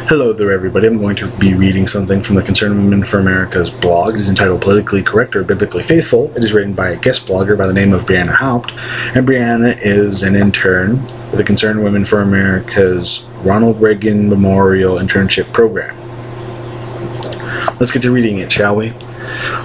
Hello there everybody, I'm going to be reading something from the Concerned Women for America's blog. It is entitled Politically Correct or Biblically Faithful. It is written by a guest blogger by the name of Brianna Haupt, and Brianna is an intern with the Concerned Women for America's Ronald Reagan Memorial Internship Program. Let's get to reading it, shall we?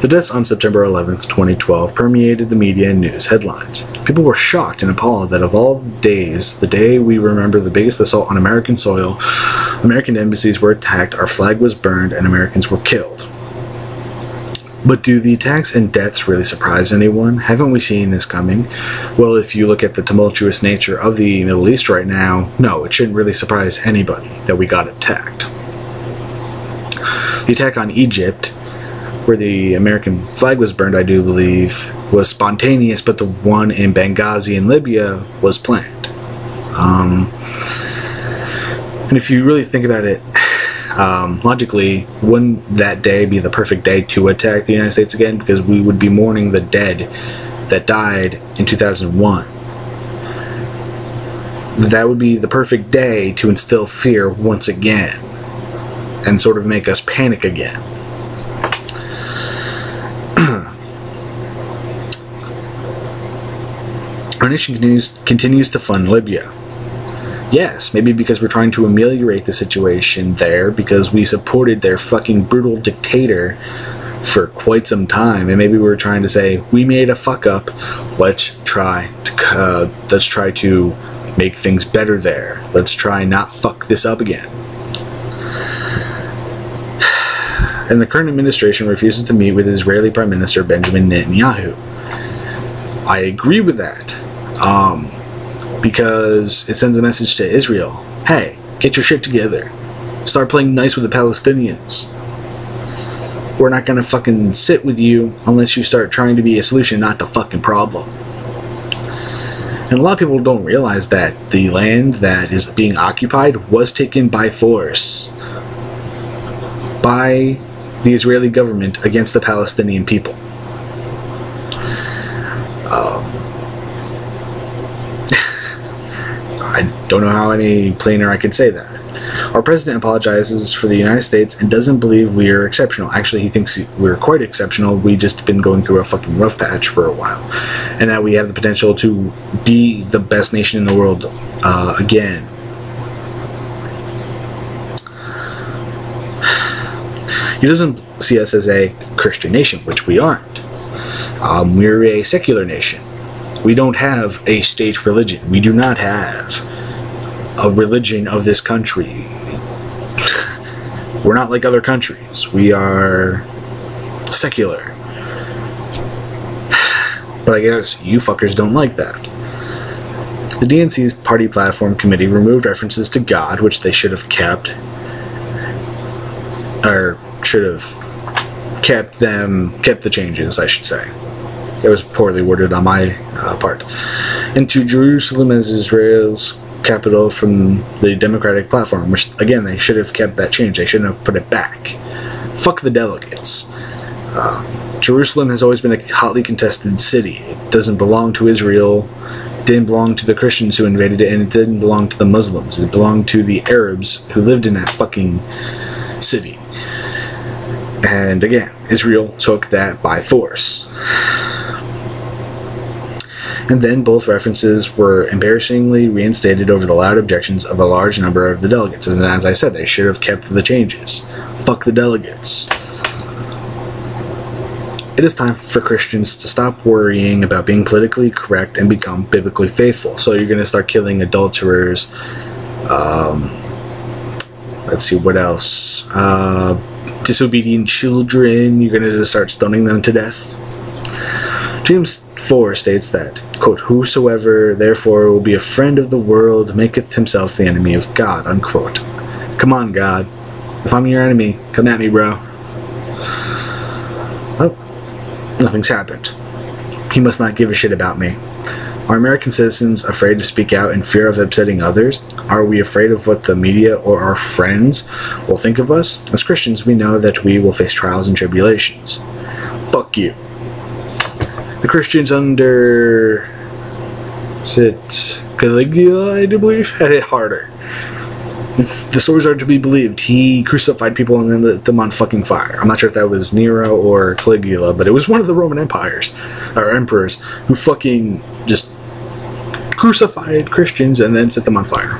The deaths on September 11th, 2012 permeated the media and news headlines. People were shocked and appalled that of all days, the day we remember the biggest assault on American soil, American embassies were attacked, our flag was burned, and Americans were killed. But do the attacks and deaths really surprise anyone? Haven't we seen this coming? Well, if you look at the tumultuous nature of the Middle East right now, no, it shouldn't really surprise anybody that we got attacked. The attack on Egypt, where the American flag was burned, I do believe, was spontaneous, but the one in Benghazi in Libya was planned. And if you really think about it, logically, wouldn't that day be the perfect day to attack the United States again? Because we would be mourning the dead that died in 2001. That would be the perfect day to instill fear once again and sort of make us panic again. Our nation continues to fund Libya. Yes, maybe because we're trying to ameliorate the situation there, because we supported their fucking brutal dictator for quite some time, and maybe we're trying to say, we made a fuck up, let's try to make things better there. Let's try not fuck this up again. And the current administration refuses to meet with Israeli Prime Minister Benjamin Netanyahu. I agree with that. Because it sends a message to Israel. Hey, get your shit together. Start playing nice with the Palestinians. We're not gonna fucking sit with you unless you start trying to be a solution, not the fucking problem. And a lot of people don't realize that the land that is being occupied was taken by force by the Israeli government against the Palestinian people. I don't know how any plainer I could say that. Our president apologizes for the United States and doesn't believe we are exceptional. Actually, he thinks we're quite exceptional. We just been going through a fucking rough patch for a while. And that we have the potential to be the best nation in the world again. He doesn't see us as a Christian nation, which we aren't. We're a secular nation. We don't have a state religion. We do not have a religion of this country. We're not like other countries. We are secular. But I guess you fuckers don't like that. The DNC's party platform committee removed references to God, which they should have kept. Or should have kept the changes, I should say. It was poorly worded on my part. And to Jerusalem as Israel's capital from the Democratic platform, which, again, they should have kept that change. They shouldn't have put it back. Fuck the delegates. Jerusalem has always been a hotly contested city. It doesn't belong to Israel. It didn't belong to the Christians who invaded it, and it didn't belong to the Muslims. It belonged to the Arabs who lived in that fucking city. And again, Israel took that by force. And then both references were embarrassingly reinstated over the loud objections of a large number of the delegates. And as I said, they should have kept the changes. Fuck the delegates. It is time for Christians to stop worrying about being politically correct and become biblically faithful. So you're going to start killing adulterers. Let's see, what else? Disobedient children. You're going to start stoning them to death. James 4 states that, quote, whosoever therefore will be a friend of the world maketh himself the enemy of God, unquote. Come on, God. If I'm your enemy, come at me, bro. Oh, nothing's happened. He must not give a shit about me. Are American citizens afraid to speak out in fear of upsetting others? Are we afraid of what the media or our friends will think of us? As Christians, we know that we will face trials and tribulations. Fuck you. The Christians under Caligula, I do believe, had it harder. if the stories are to be believed, he crucified people and then lit them on fucking fire. I'm not sure if that was Nero or Caligula, but it was one of the Roman emperors who fucking just crucified Christians and then set them on fire.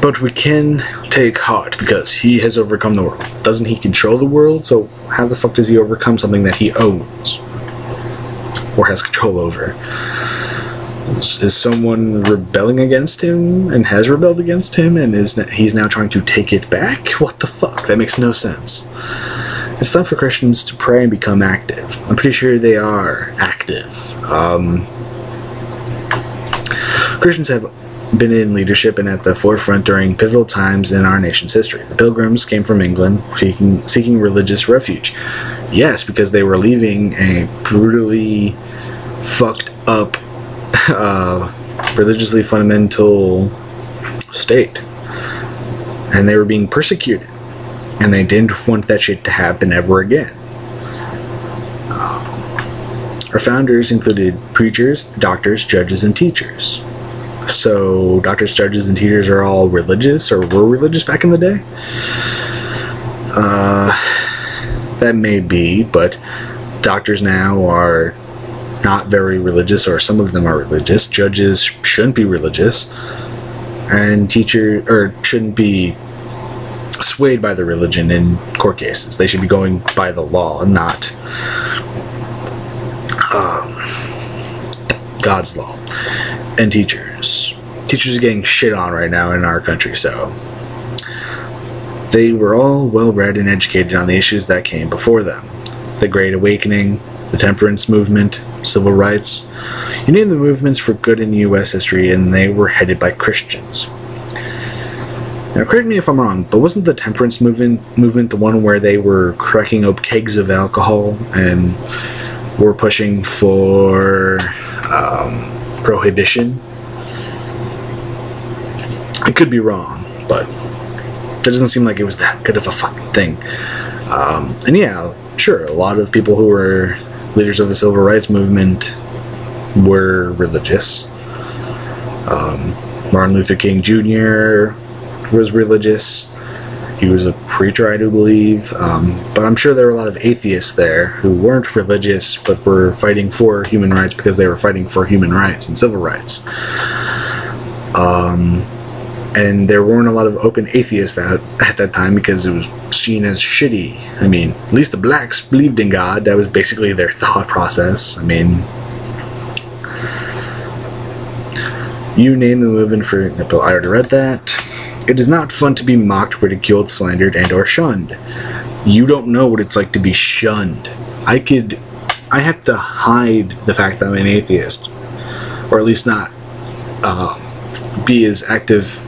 But we can take heart because he has overcome the world. Doesn't he control the world? So how the fuck does he overcome something that he owns or has control over? Is someone rebelling against him and has rebelled against him and he's now trying to take it back? What the fuck? That makes no sense. It's time for Christians to pray and become active. I'm pretty sure they are active. Christians have been in leadership and at the forefront during pivotal times in our nation's history. The Pilgrims came from England seeking religious refuge. Yes, because they were leaving a brutally fucked up religiously fundamental state, and they were being persecuted, and they didn't want that shit to happen ever again. Our founders included preachers, doctors, judges, and teachers. So doctors, judges, and teachers are all religious, or were religious back in the day? That may be, but doctors now are not very religious, or some of them are religious. Judges shouldn't be religious, and teachers shouldn't be swayed by the religion in court cases. They should be going by the law, not God's law. And teachers are getting shit on right now in our country, so they were all well-read and educated on the issues that came before them. The Great Awakening, the temperance movement, civil rights. You name the movements for good in U.S. history, and they were headed by Christians. Now, correct me if I'm wrong, but wasn't the temperance movement the one where they were cracking up kegs of alcohol and were pushing for prohibition? I could be wrong, but that doesn't seem like it was that good of a fucking thing. And yeah, sure, a lot of people who were leaders of the civil rights movement were religious. Martin Luther King Jr. was religious. He was a preacher, I do believe. But I'm sure there were a lot of atheists there who weren't religious but were fighting for human rights because they were fighting for human rights and civil rights. And there weren't a lot of open atheists at that time because it was seen as shitty. I mean, at least the blacks believed in God. That was basically their thought process. I mean, you name the movement, for example. I already read that. It is not fun to be mocked, ridiculed, slandered, and or shunned. You don't know what it's like to be shunned. I have to hide the fact that I'm an atheist, or at least not be as active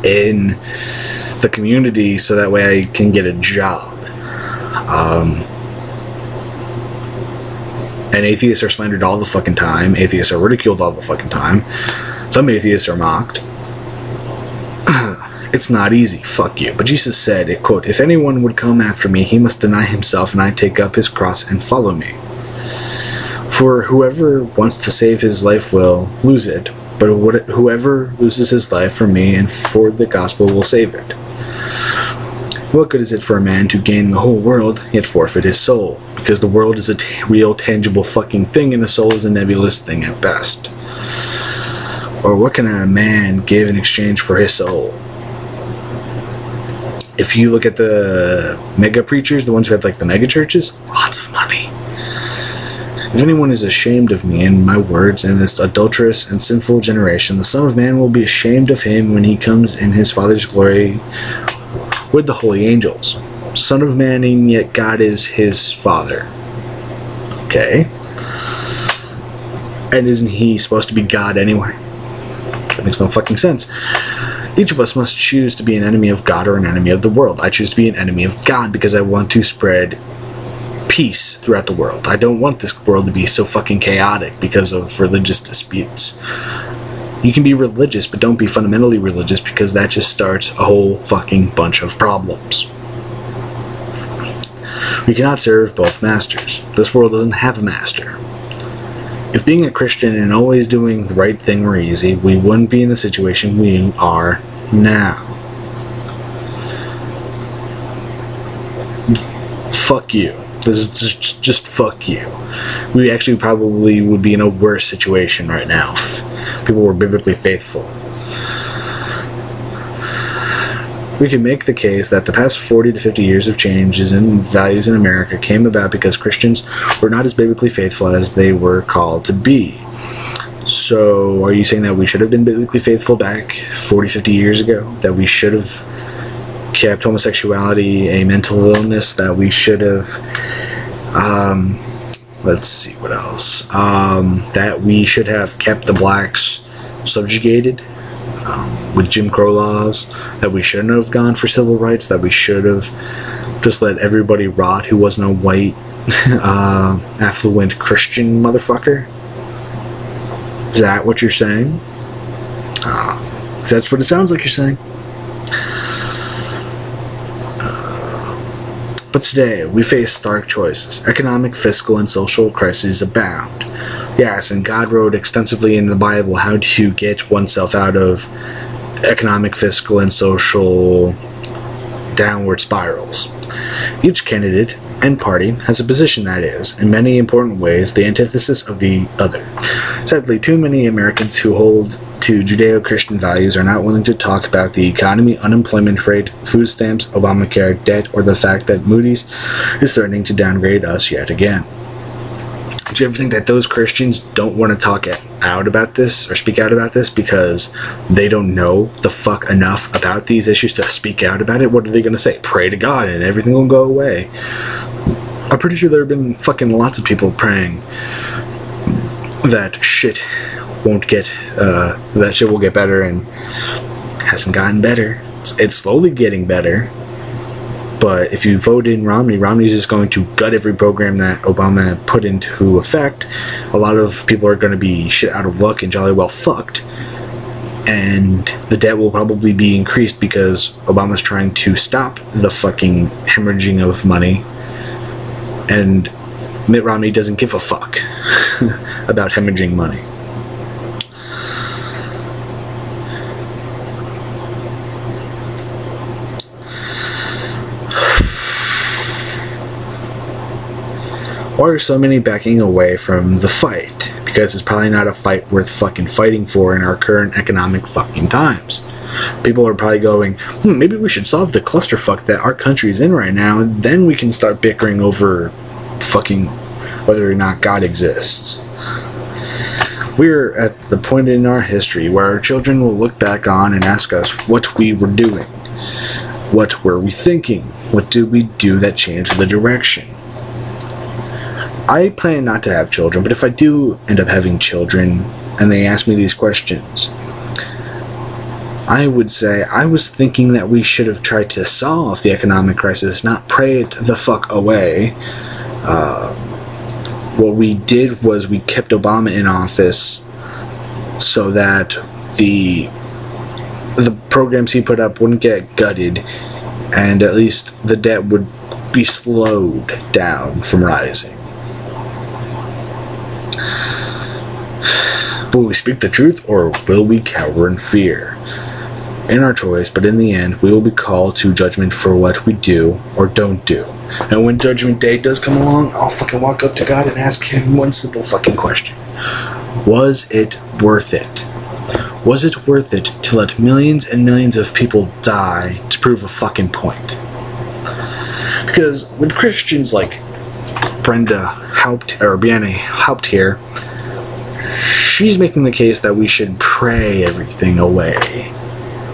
in the community so that way I can get a job. And atheists are slandered all the fucking time. Atheists are ridiculed all the fucking time. Some atheists are mocked. It's not easy, fuck you. But Jesus said, it, quote, "If anyone would come after me, he must deny himself and I take up his cross and follow me. For whoever wants to save his life will lose it, but whoever loses his life for me and for the gospel will save it. What good is it for a man to gain the whole world, yet forfeit his soul? Because the world is a real, tangible fucking thing, and the soul is a nebulous thing at best. Or what can a man give in exchange for his soul?" If you look at the mega preachers, the ones who had like the mega churches, lots of money. "If anyone is ashamed of me and my words in this adulterous and sinful generation, the Son of Man will be ashamed of him when he comes in his Father's glory with the holy angels." Son of Man, and yet God is his Father. Okay. And isn't he supposed to be God anyway? That makes no fucking sense. Each of us must choose to be an enemy of God or an enemy of the world. I choose to be an enemy of God because I want to spread peace throughout the world. I don't want this world to be so fucking chaotic because of religious disputes. You can be religious, but don't be fundamentally religious because that just starts a whole fucking bunch of problems. We cannot serve both masters. This world doesn't have a master. If being a Christian and always doing the right thing were easy, we wouldn't be in the situation we are now. Fuck you. This is just fuck you. We actually probably would be in a worse situation right now if people were biblically faithful. We can make the case that the past 40 to 50 years of changes in values in America came about because Christians were not as biblically faithful as they were called to be. So, are you saying that we should have been biblically faithful back 40, 50 years ago? That we should have kept homosexuality a mental illness? That we should have, let's see, what else? That we should have kept the blacks subjugated? With Jim Crow laws, that we shouldn't have gone for civil rights, that we should have just let everybody rot who wasn't a white, affluent Christian motherfucker? Is that what you're saying? That's what it sounds like you're saying. But today, we face stark choices. Economic, fiscal, and social crises abound. Yes, and God wrote extensively in the Bible how to get oneself out of economic, fiscal, and social downward spirals. Each candidate and party has a position that is, in many important ways, the antithesis of the other. Sadly, too many Americans who hold to Judeo-Christian values are not willing to talk about the economy, unemployment rate, food stamps, Obamacare, debt, or the fact that Moody's is threatening to downgrade us yet again. Do you ever think that those Christians don't want to talk out about this or speak out about this because they don't know the fuck enough about these issues to speak out about it? What are they going to say? Pray to God and everything will go away. I'm pretty sure there have been fucking lots of people praying that shit won't get, that shit will get better, and hasn't gotten better. It's slowly getting better. But if you vote in Romney, Romney's just going to gut every program that Obama put into effect. A lot of people are going to be shit out of luck and jolly well fucked. And the debt will probably be increased because Obama's trying to stop the fucking hemorrhaging of money. And Mitt Romney doesn't give a fuck about hemorrhaging money. Why are so many backing away from the fight? Because it's probably not a fight worth fucking fighting for in our current economic fucking times. People are probably going, maybe we should solve the clusterfuck that our country is in right now, and then we can start bickering over fucking whether or not God exists. We're at the point in our history where our children will look back on and ask us what we were doing. What were we thinking? What did we do that changed the direction? I plan not to have children, but if I do end up having children and they ask me these questions, I would say I was thinking that we should have tried to solve the economic crisis, not pray it the fuck away. What we did was we kept Obama in office so that the programs he put up wouldn't get gutted, and at least the debt would be slowed down from rising. Will we speak the truth, or will we cower in fear? In our choice, but in the end, we will be called to judgment for what we do or don't do. And when Judgment Day does come along, I'll fucking walk up to God and ask him one simple fucking question. Was it worth it? Was it worth it to let millions and millions of people die to prove a fucking point? Because with Christians like Brianna Haupt here, she's making the case that we should pray everything away.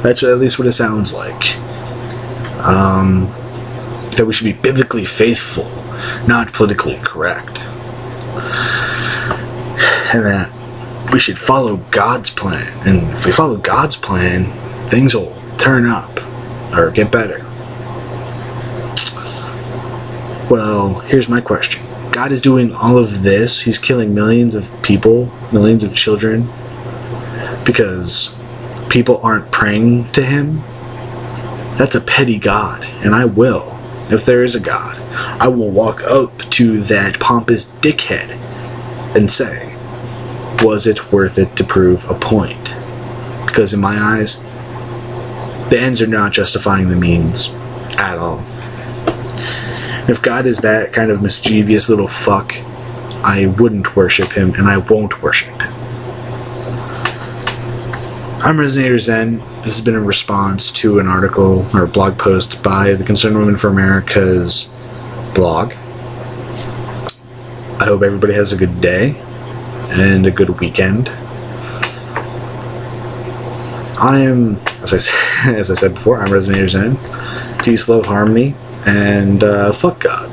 That's at least what it sounds like. That we should be biblically faithful, not politically correct. And that we should follow God's plan. And if we follow God's plan, things will turn up or get better. Well, here's my question. God is doing all of this. He's killing millions of people, millions of children, because people aren't praying to him. That's a petty God, and I will, if there is a God, I will walk up to that pompous dickhead and say, was it worth it to prove a point? Because in my eyes, the ends are not justifying the means at all. If God is that kind of mischievous little fuck, I wouldn't worship him, and I won't worship him. I'm RezenatorZen. This has been a response to an article or blog post by the Concerned Women for America's blog. I hope everybody has a good day and a good weekend. I am, as I said before, I'm RezenatorZen. Peace, love, harmony, and fuck God.